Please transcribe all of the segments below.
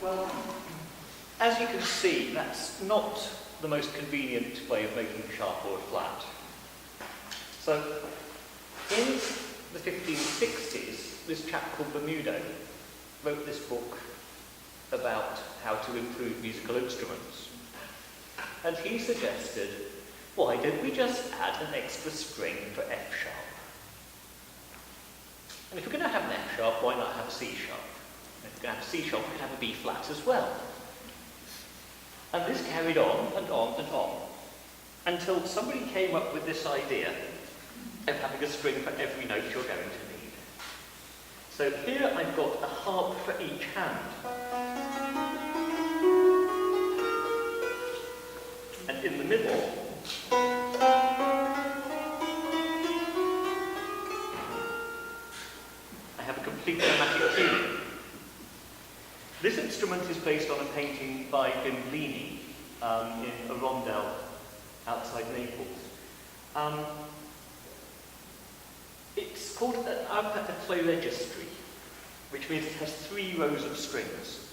Well, as you can see, that's not the most convenient way of making a sharp or a flat. So, in the 1560s, this chap called Bermudo wrote this book about how to improve musical instruments. And he suggested, why don't we just add an extra string for F sharp? And if we're going to have an F sharp, why not have a C sharp? And if we're going to have a C sharp, we can have a B flat as well. And this carried on and on and on, until somebody came up with this idea of having a string for every note you're going to need. So here I've got a harp for each hand. And in the middle, I have a complete chromatic tuning. This instrument is based on a painting by Bimblini in a rondel outside Naples. It's called an alpha registry, which means it has 3 rows of strings.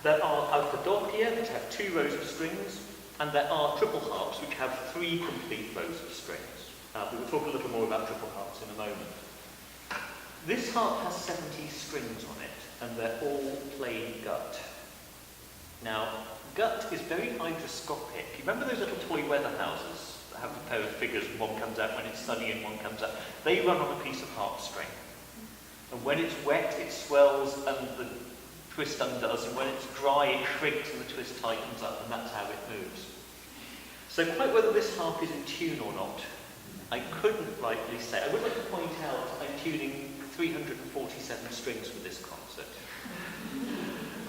There are alphadocia, which have 2 rows of strings, and there are triple harps, which have 3 complete rows of strings. We will talk a little more about triple harps in a moment. This harp has 70 strings on it, and they're all plain gut. Now, gut is very hygroscopic. You remember those little toy weather houses that have a pair of figures and one comes out when it's sunny and one comes out? They run on a piece of harp string. And when it's wet, it swells and the twist undoes, and when it's dry, it shrinks and the twist tightens up, and that's how it moves. So quite whether this harp is in tune or not, I couldn't rightly say. I would like to point out I'm tuning 347 strings for this concert.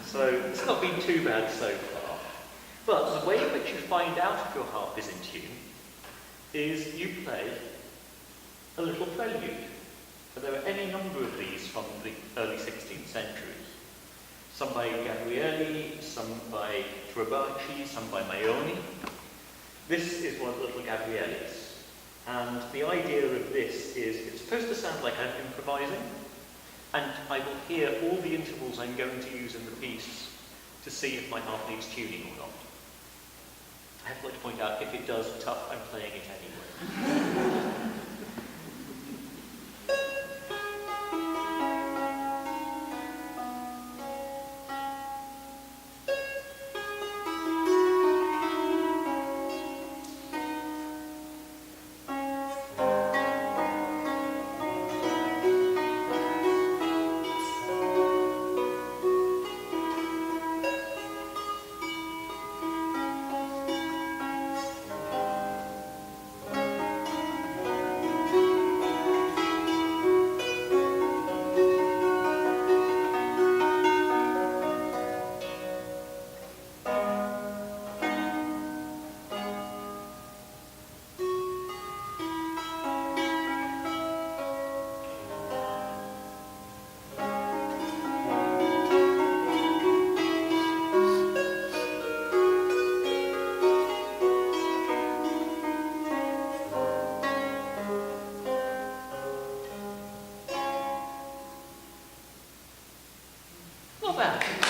So it's not been too bad so far. But the way in which you find out if your harp is in tune is you play a little prelude. And there are any number of these from the early 16th century. Some by Gabrieli, some by Trabaci, some by Maioni. This is one of the little Gabrielis. And the idea of this is it's supposed to sound like I'm improvising, and I will hear all the intervals I'm going to use in the piece to see if my harp needs tuning or not. I have to like to point out, if it does, tough, I'm playing it anyway. Not bad.